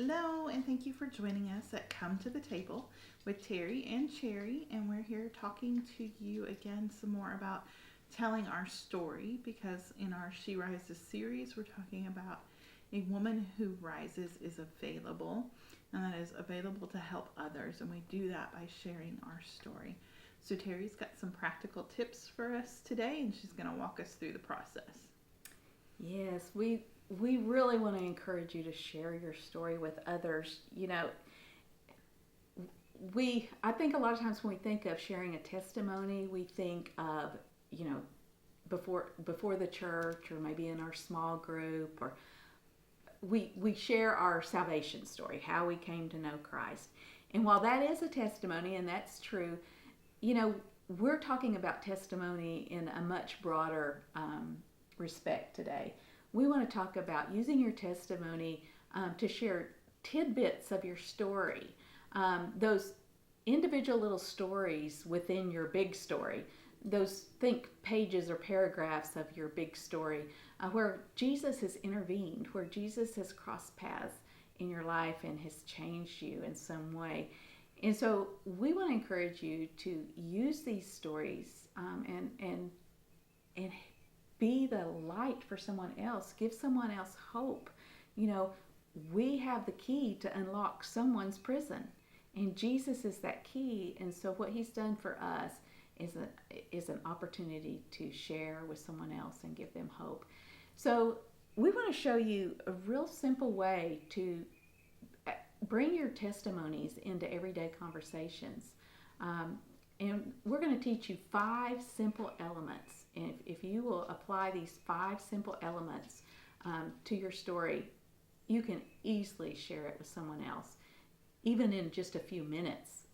Hello, and thank you for joining us at Come to the Table with Terry and Cherry. And we're here talking to you again some more about telling our story because in our She Rises series, we're talking about a woman who rises is available and that is available to help others. And we do that by sharing our story. So Terry's got some practical tips for us today, and she's going to walk us through the process. Yes, we really want to encourage you to share your story with others. I think a lot of times when we think of sharing a testimony, we think of, you know, before the church or maybe in our small group, or we share our salvation story, how we came to know Christ. And while that is a testimony and that's true, we're talking about testimony in a much broader respect today. We want to talk about using your testimony to share tidbits of your story, those individual little stories within your big story, those pages or paragraphs of your big story where Jesus has intervened, where Jesus has crossed paths in your life and has changed you in some way. And so we want to encourage you to use these stories and be the light for someone else. Give someone else hope. We have the key to unlock someone's prison, and Jesus is that key. And so what he's done for us is an opportunity to share with someone else and give them hope. So we want to show you a real simple way to bring your testimonies into everyday conversations. And we're going to teach you 5 simple elements. And if you will apply these 5 simple elements to your story, you can easily share it with someone else, even in just a few minutes,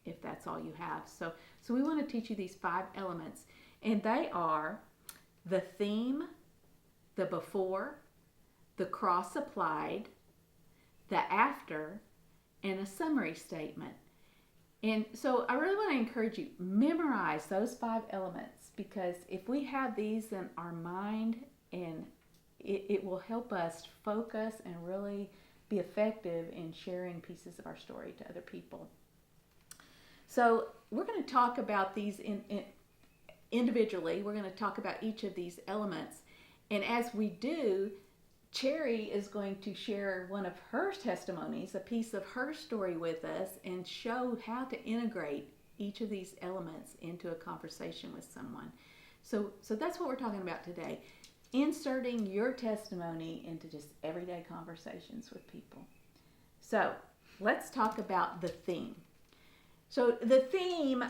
if that's all you have. So we want to teach you these 5 elements, and they are the theme, the before, the cross applied, the after, and a summary statement. And so I really want to encourage you, memorize those 5 elements, because if we have these in our mind, and it will help us focus and really be effective in sharing pieces of our story to other people. So we're going to talk about these individually. We're going to talk about each of these elements. And as we do, Cherry is going to share one of her testimonies, a piece of her story with us, and show how to integrate each of these elements into a conversation with someone. So that's what we're talking about today, inserting your testimony into just everyday conversations with people. So let's talk about the theme. So the theme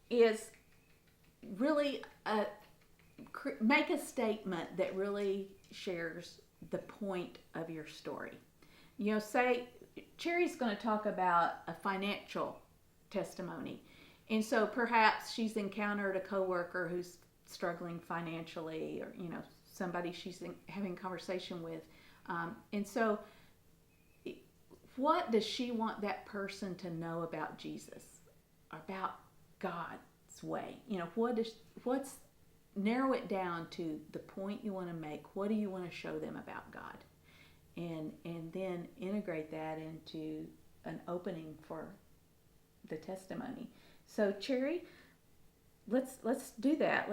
is really make a statement that really shares the point of your story. Say Cherry's going to talk about a financial testimony, and so perhaps she's encountered a coworker who's struggling financially, or somebody she's having conversation with, and so what does she want that person to know about Jesus, about God's way? What's narrow it down to the point you want to make. What do you want to show them about God? And then integrate that into an opening for the testimony. So Cherry, let's do that.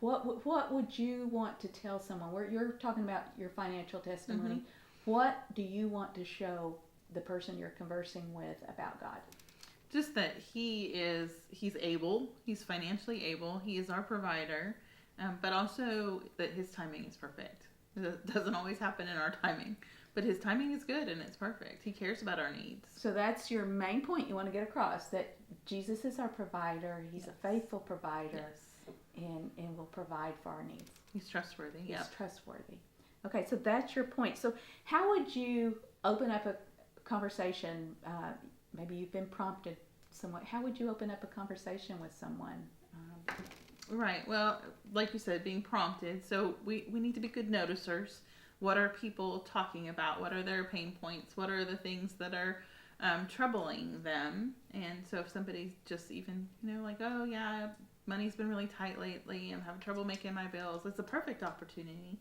What would you want to tell someone? You're talking about your financial testimony. Mm-hmm. What do you want to show the person you're conversing with about God? Just that he's able, he's financially able, he is our provider, but also that his timing is perfect. It doesn't always happen in our timing, but his timing is good and it's perfect. He cares about our needs. So that's your main point you want to get across, that Jesus is our provider. He's a faithful provider, and will provide for our needs. He's trustworthy. He's trustworthy. Okay, so that's your point. So how would you open up a conversation? Maybe you've been prompted somewhat. How would you open up a conversation with someone? Right. Well, like you said, being prompted. So we need to be good noticers. What are people talking about? What are their pain points? What are the things that are troubling them? And so if somebody's just even, like, oh yeah, money's been really tight lately, I'm having trouble making my bills, it's a perfect opportunity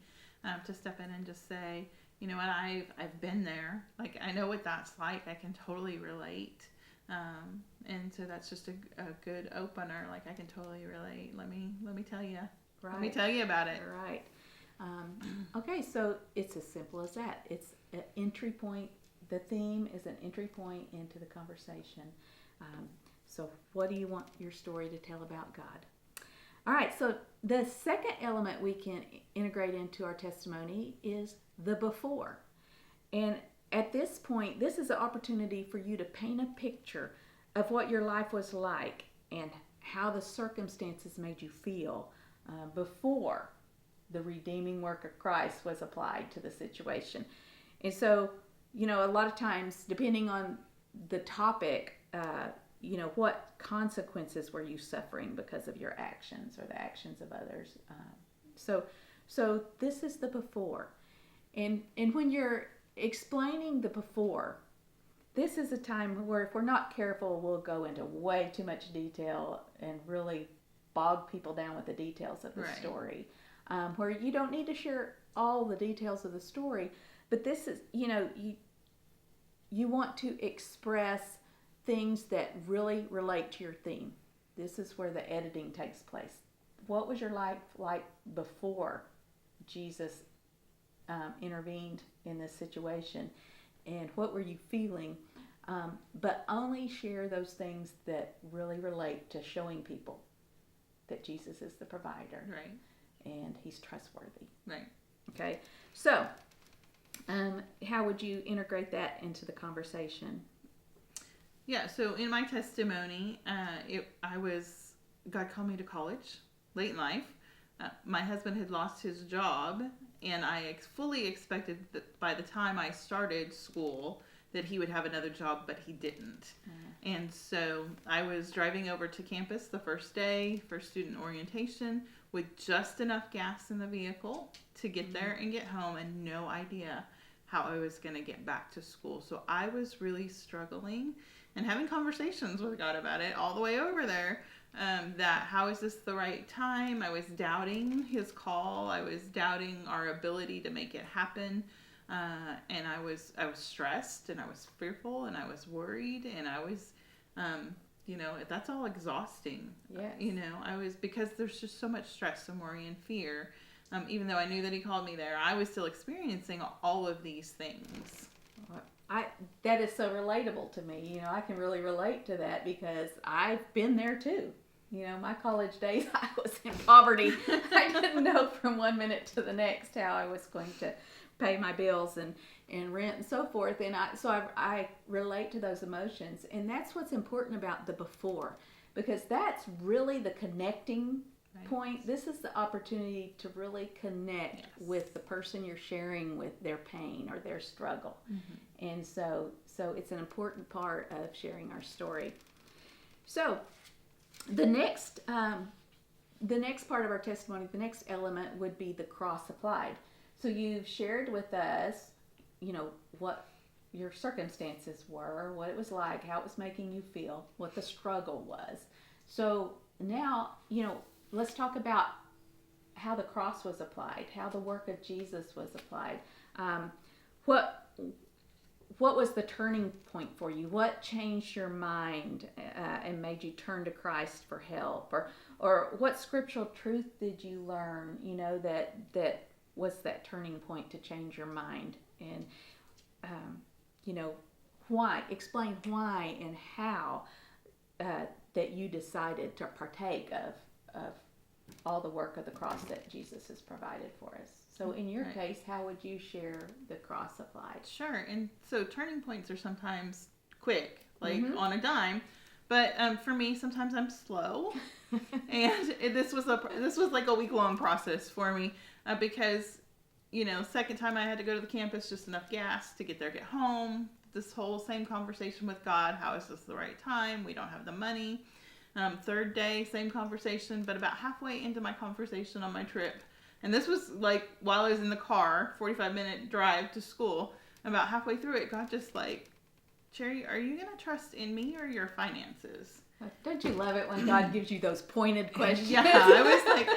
to step in and just say, and I've been there. Like, I know what that's like. I can totally relate. And so that's just a good opener. Like, I can totally relate. Let me tell you. Right. Let me tell you about it. Right. Okay, so it's as simple as that. It's an entry point. The theme is an entry point into the conversation. So what do you want your story to tell about God? All right, so the second element we can integrate into our testimony is the before. And at this point, this is an opportunity for you to paint a picture of what your life was like and how the circumstances made you feel before the redeeming work of Christ was applied to the situation. And so, a lot of times, depending on the topic, what consequences were you suffering because of your actions or the actions of others? So this is the before. And when you're explaining the before, this is a time where if we're not careful, we'll go into way too much detail and really bog people down with the details of the story. Where you don't need to share all the details of the story, but this is, you want to express things that really relate to your theme. This is where the editing takes place. What was your life like before Jesus intervened in this situation, and what were you feeling? But only share those things that really relate to showing people that Jesus is the provider. Right. And he's trustworthy. Right. Okay. So, how would you integrate that into the conversation? Yeah. So in my testimony, God called me to college late in life. My husband had lost his job, and I fully expected that by the time I started school that he would have another job, but he didn't. And so I was driving over to campus the first day for student orientation with just enough gas in the vehicle to get there and get home, and no idea how I was going to get back to school. So I was really struggling and having conversations with God about it all the way over there. That how is this the right time? I was doubting his call. I was doubting our ability to make it happen. And I was stressed, and I was fearful, and I was worried, and I was, that's all exhausting. Yes. Because there's just so much stress and worry and fear. Even though I knew that he called me there, I was still experiencing all of these things. That is so relatable to me. I can really relate to that because I've been there too. My college days, I was in poverty. I didn't know from one minute to the next how I was going to pay my bills and rent and so forth. And I relate to those emotions. And that's what's important about the before, because that's really the connecting point. This is the opportunity to really connect with the person you're sharing with their pain or their struggle. Mm-hmm. And so it's an important part of sharing our story. So the next part of our testimony, the next element would be the cross applied. So you've shared with us, what your circumstances were, what it was like, how it was making you feel, what the struggle was. So now, let's talk about how the cross was applied, how the work of Jesus was applied. What was the turning point for you? What changed your mind and made you turn to Christ for help? Or what scriptural truth did you learn, that was that turning point to change your mind? And, why? Explain why and how that you decided to partake of all the work of the cross that Jesus has provided for us. So in your case, how would you share the cross applied? Sure. And so turning points are sometimes quick, like on a dime. But for me, sometimes I'm slow. And this was like a week-long process for me because, second time I had to go to the campus, just enough gas to get there, get home. This whole same conversation with God. How is this the right time? We don't have the money. Third day, same conversation, but about halfway into my conversation on my trip, and this was like while I was in the car, 45-minute drive to school, about halfway through it, God just like, Cherry, are you going to trust in me or your finances? Don't you love it when God gives you those pointed questions? Yeah, I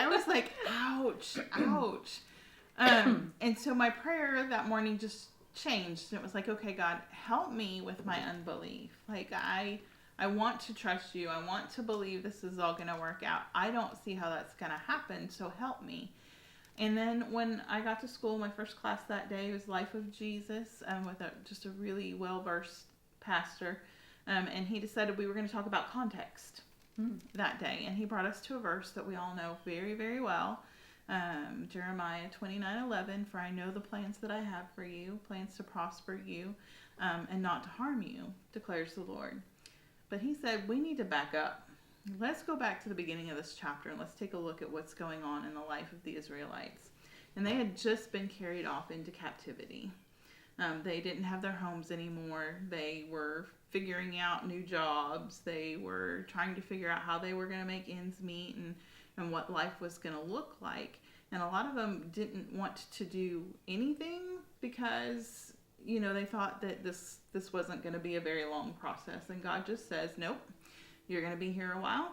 was like, ouch. And so my prayer that morning just changed. It was like, okay, God, help me with my unbelief. Like, I want to trust you. I want to believe this is all going to work out. I don't see how that's going to happen, so help me. And then when I got to school, my first class that day was Life of Jesus, with just a really well-versed pastor. And he decided we were going to talk about context that day. And he brought us to a verse that we all know very, very well. Jeremiah 29:11, for I know the plans that I have for you, plans to prosper you, and not to harm you, declares the Lord. But he said, we need to back up. Let's go back to the beginning of this chapter and let's take a look at what's going on in the life of the Israelites. And they had just been carried off into captivity. They didn't have their homes anymore. They were figuring out new jobs. They were trying to figure out how they were going to make ends meet and what life was going to look like. And a lot of them didn't want to do anything because, they thought that this wasn't going to be a very long process. And God just says, nope, you're going to be here a while.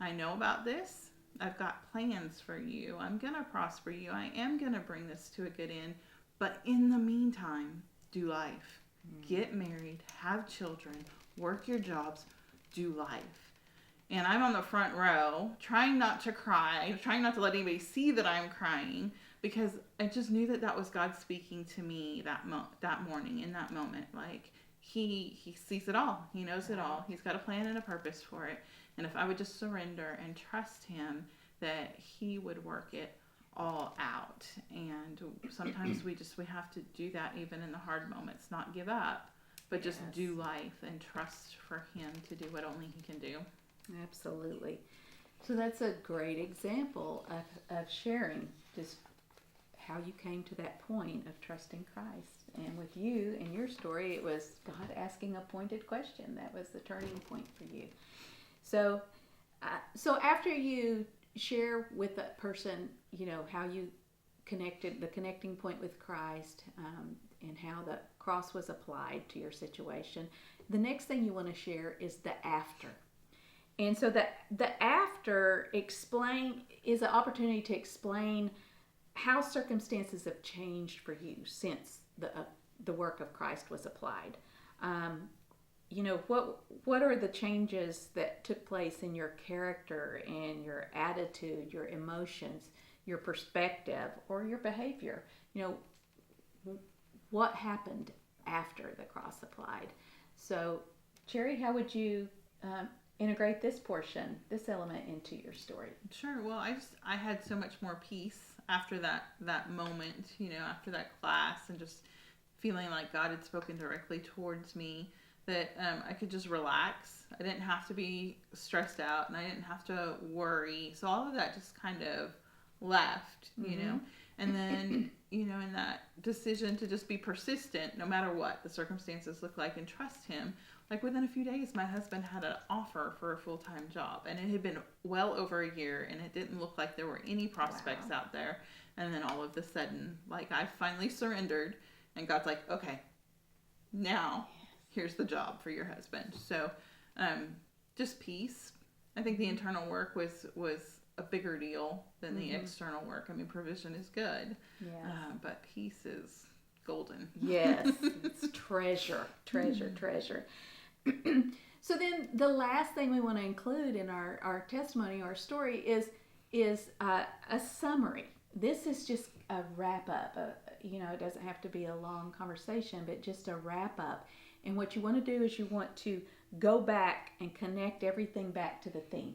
I know about this. I've got plans for you. I'm going to prosper you. I am going to bring this to a good end. But in the meantime, do life. Get married, have children, work your jobs, do life. And I'm on the front row, trying not to cry, trying not to let anybody see that I'm crying, because I just knew that was God speaking to me that morning, in that moment. Like, he sees it all. He knows it all. He's got a plan and a purpose for it. And if I would just surrender and trust him, that he would work it all out. And sometimes we have to do that even in the hard moments, not give up, but just do life and trust for him to do what only he can do. Absolutely. So that's a great example of sharing just how you came to that point of trusting Christ. And with you, in your story, it was God asking a pointed question. That was the turning point for you. So after you share with that person, how you connected, the connecting point with Christ, and how the cross was applied to your situation, the next thing you want to share is the after. And so the after is an opportunity to explain how circumstances have changed for you since the work of Christ was applied. What are the changes that took place in your character and your attitude, your emotions, your perspective, or your behavior? What happened after the cross applied? So, Cherry, how would you integrate this element into your story? Sure. Well, I had so much more peace after that moment, after that class, and just feeling like God had spoken directly towards me, that I could just relax. I didn't have to be stressed out, and I didn't have to worry. So all of that just kind of left, and then, in that decision to just be persistent, no matter what the circumstances look like, and trust him. Like, within a few days, my husband had an offer for a full-time job, and it had been well over a year, and it didn't look like there were any prospects out there. And then all of a sudden, like, I finally surrendered, and God's like, okay, now here's the job for your husband. So, just peace. I think the internal work was a bigger deal than the external work. I mean, provision is good, but peace is golden. Yes, it's treasure. So then the last thing we want to include in our testimony, our story, is a summary. This is just a wrap up. It doesn't have to be a long conversation, but just a wrap up. And what you want to do is you want to go back and connect everything back to the theme.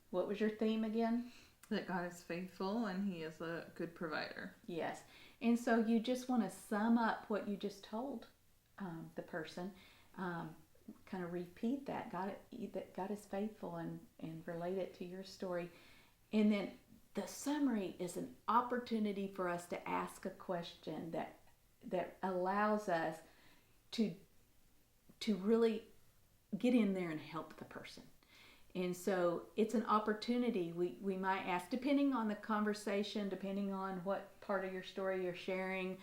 What was your theme again? That God is faithful and he is a good provider. Yes. And so you just want to sum up what you just told the person. Kind of repeat that. God is faithful, and relate it to your story. And then the summary is an opportunity for us to ask a question that allows us to really get in there and help the person. And so it's an opportunity we might ask, depending on the conversation, depending on what part of your story you're sharing.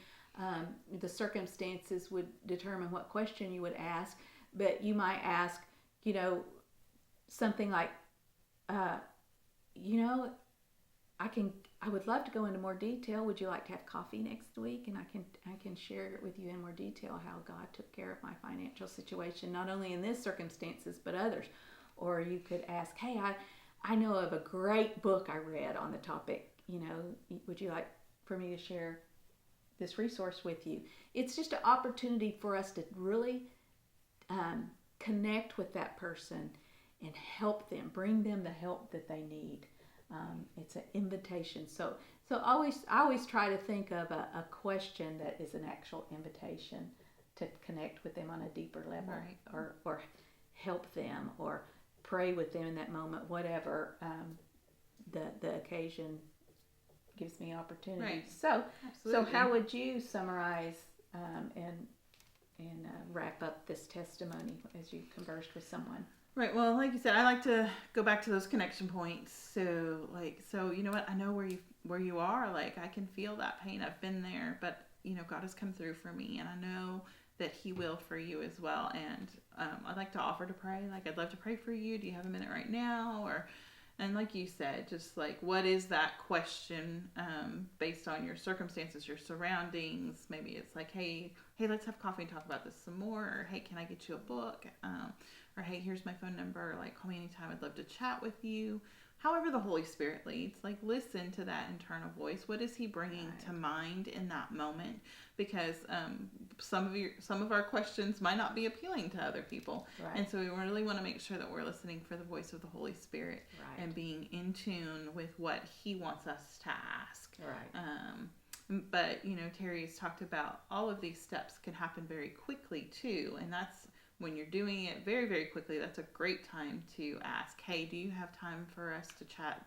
The circumstances would determine what question you would ask. But you might ask, something like, I I would love to go into more detail. Would you like to have coffee next week? And I can share it with you in more detail how God took care of my financial situation, not only in this circumstances, but others. Or you could ask, hey, I know of a great book I read on the topic. Would you like for me to share this resource with you? It's just an opportunity for us to really connect with that person and help them, bring them the help that they need. It's an invitation. So I always try to think of a question that is an actual invitation to connect with them on a deeper level, right. or help them, or pray with them in that moment, whatever the occasion gives me opportunity. Right. So Absolutely. how would you summarize and wrap up this testimony as you conversed with someone? Right. Well, like you said, I like to go back to those connection points. So you know what? I know where you are. Like, I can feel that pain. I've been there, but God has come through for me, and I know that He will for you as well. And I'd like to offer to pray. Like, I'd love to pray for you. Do you have a minute right now? And like you said, just like, what is that question based on your circumstances, your surroundings? Maybe it's like, hey, let's have coffee and talk about this some more. Or, hey, can I get you a book? Or, hey, here's my phone number. Like, call me anytime. I'd love to chat with you. However the Holy Spirit leads, like, listen to that internal voice. What is He bringing to mind in that moment? Because some of our questions might not be appealing to other people, and so we really want to make sure that we're listening for the voice of the Holy Spirit and being in tune with what He wants us to ask. But Terry's talked about all of these steps can happen very quickly too, and that's when you're doing it very, very quickly. That's a great time to ask, hey, do you have time for us to chat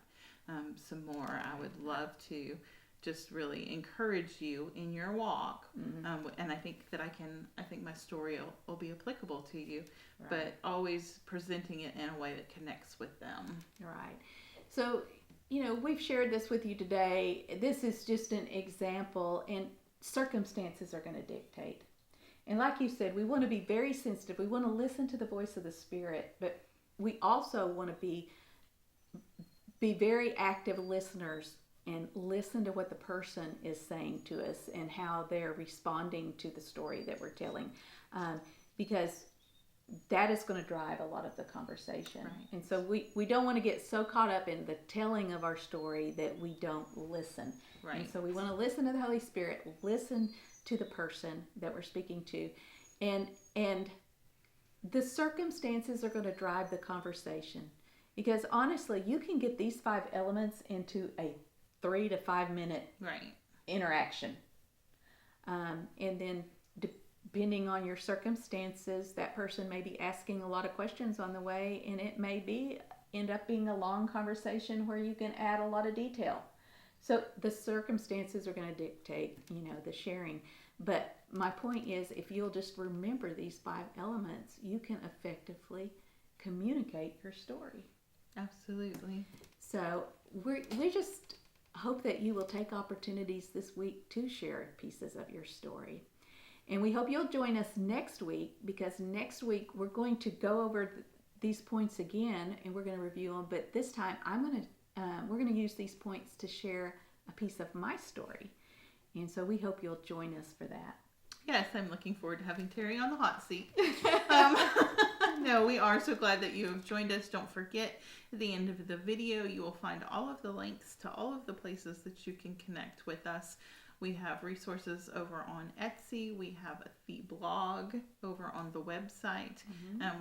some more? I would love to just really encourage you in your walk. And I think my story will be applicable to you, but always presenting it in a way that connects with them. Right. So, we've shared this with you today. This is just an example, and circumstances are going to dictate. And like you said, we want to be very sensitive. We want to listen to the voice of the Spirit, but we also want to be very active listeners and listen to what the person is saying to us and how they're responding to the story that we're telling, because that is going to drive a lot of the conversation. And so we don't want to get so caught up in the telling of our story that we don't listen. And so we want to listen to the Holy Spirit, listen to the person that we're speaking to, and the circumstances are going to drive the conversation, because honestly, you can get these 5 elements into a 3 to 5 minute interaction, and then depending on your circumstances, that person may be asking a lot of questions on the way, and it may end up being a long conversation where you can add a lot of detail. So the circumstances are going to dictate, the sharing. But my point is, if you'll just remember these 5 elements, you can effectively communicate your story. Absolutely. So we just hope that you will take opportunities this week to share pieces of your story. And we hope you'll join us next week, because next week we're going to go over these points again, and we're going to review them. But this time we're going to use these points to share a piece of my story. And so we hope you'll join us for that. Yes, I'm looking forward to having Terry on the hot seat. No, we are so glad that you have joined us. Don't forget, at the end of the video, you will find all of the links to all of the places that you can connect with us. We have resources over on Etsy. We have the blog over on the website.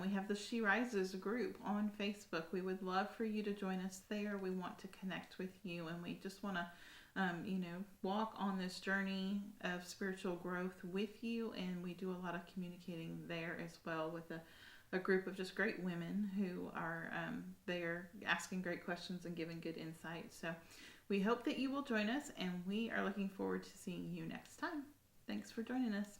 We have the She Rises group on Facebook. We would love for you to join us there. We want to connect with you, and we just want to walk on this journey of spiritual growth with you. And we do a lot of communicating there as well with a group of just great women who are there asking great questions and giving good insight. So we hope that you will join us, and we are looking forward to seeing you next time. Thanks for joining us.